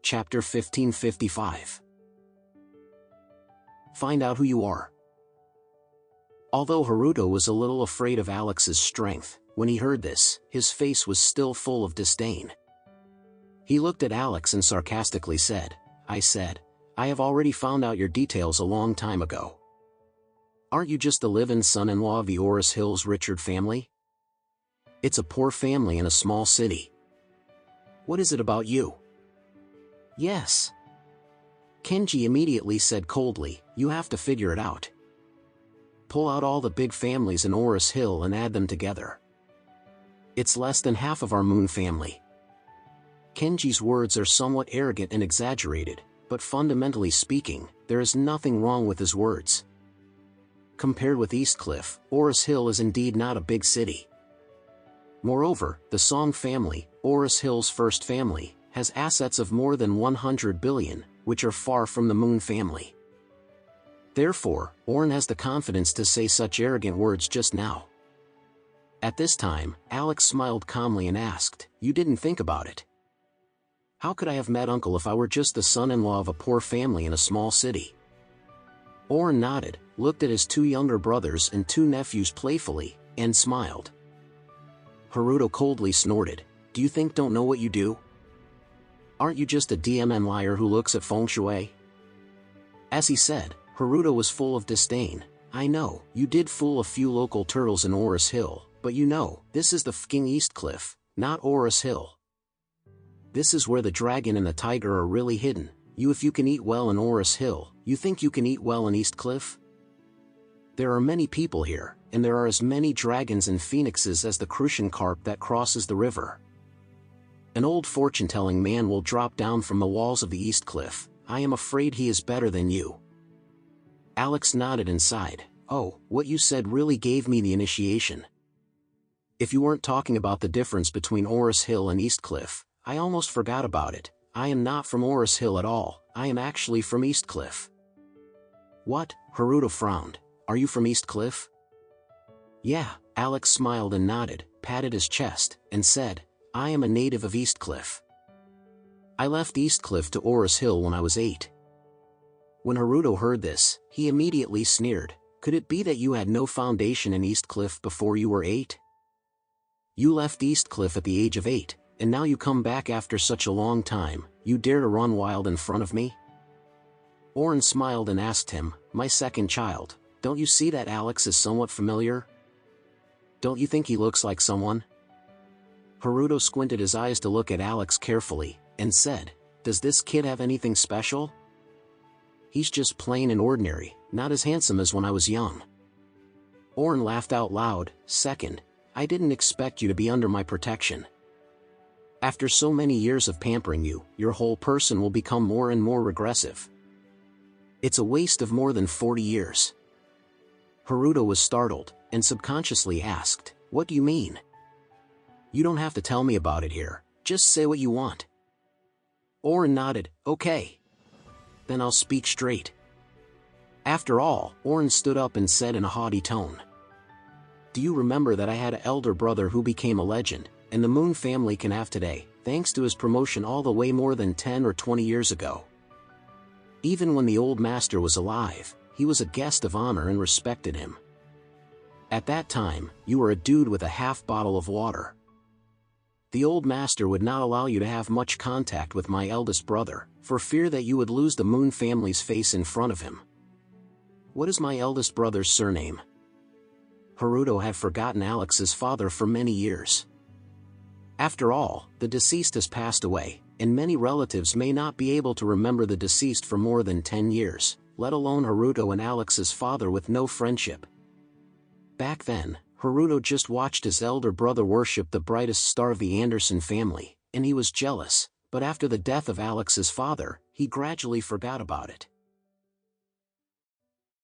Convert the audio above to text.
Chapter 1555. Find out who you are. Although Haruto was a little afraid of Alex's strength, when he heard this, his face was still full of disdain. He looked at Alex and sarcastically said, I have already found out your details a long time ago. Aren't you just the live-in son-in-law of the Oris Hills Richard family? It's a poor family in a small city. What is it about you? Yes. Kenji immediately said coldly, you have to figure it out. Pull out all the big families in Oris Hill and add them together. It's less than half of our Moon family. Kenji's words are somewhat arrogant and exaggerated, but fundamentally speaking, there is nothing wrong with his words. Compared with Eastcliff, Oris Hill is indeed not a big city. Moreover, the Song family, Oris Hill's first family, has assets of more than 100 billion, which are far from the Moon family. Therefore, Orin has the confidence to say such arrogant words just now. At this time, Alex smiled calmly and asked, you didn't think about it. How could I have met Uncle if I were just the son-in-law of a poor family in a small city? Orin nodded, looked at his two younger brothers and two nephews playfully, and smiled. Haruto coldly snorted, do you think don't know what you do? Aren't you just a DMN liar who looks at feng shui? As he said, Haruto was full of disdain. I know, you did fool a few local turtles in Oris Hill, but you know, this is the fking Eastcliff, not Oris Hill. This is where the dragon and the tiger are really hidden. If you can eat well in Oris Hill, you think you can eat well in Eastcliff? There are many people here, and there are as many dragons and phoenixes as the crucian carp that crosses the river. An old fortune-telling man will drop down from the walls of the Eastcliff. I am afraid he is better than you. Alex nodded and sighed. Oh, what you said really gave me the initiation. If you weren't talking about the difference between Oris Hill and Eastcliff, I almost forgot about it. I am not from Oris Hill at all, I am actually from Eastcliff. What? Haruto frowned. Are you from Eastcliff? Yeah, Alex smiled and nodded, patted his chest, and said, I am a native of Eastcliff. I left Eastcliff to Oris Hill when I was 8. When Haruto heard this, he immediately sneered. Could it be that you had no foundation in Eastcliff before you were 8? You left Eastcliff at the age of 8, and now you come back after such a long time, you dare to run wild in front of me? Orin smiled and asked him, my second child, don't you see that Alex is somewhat familiar? Don't you think he looks like someone? Haruto squinted his eyes to look at Alex carefully, and said, does this kid have anything special? He's just plain and ordinary, not as handsome as when I was young. Orin laughed out loud. Second, I didn't expect you to be under my protection. After so many years of pampering you, your whole person will become more and more regressive. It's a waste of more than 40 years. Haruto was startled, and subconsciously asked, what do you mean? You don't have to tell me about it here, just say what you want. Orin nodded, okay. Then I'll speak straight. After all, Orin stood up and said in a haughty tone. Do you remember that I had an elder brother who became a legend, and the Moon family can have today, thanks to his promotion all the way more than 10 or 20 years ago? Even when the old master was alive, he was a guest of honor and respected him. At that time, you were a dude with a half bottle of water. The old master would not allow you to have much contact with my eldest brother, for fear that you would lose the Moon family's face in front of him. What is my eldest brother's surname? Haruto had forgotten Alex's father for many years. After all, the deceased has passed away, and many relatives may not be able to remember the deceased for more than 10 years, let alone Haruto and Alex's father with no friendship. Back then, Haruto just watched his elder brother worship the brightest star of the Anderson family, and he was jealous, but after the death of Alex's father, he gradually forgot about it.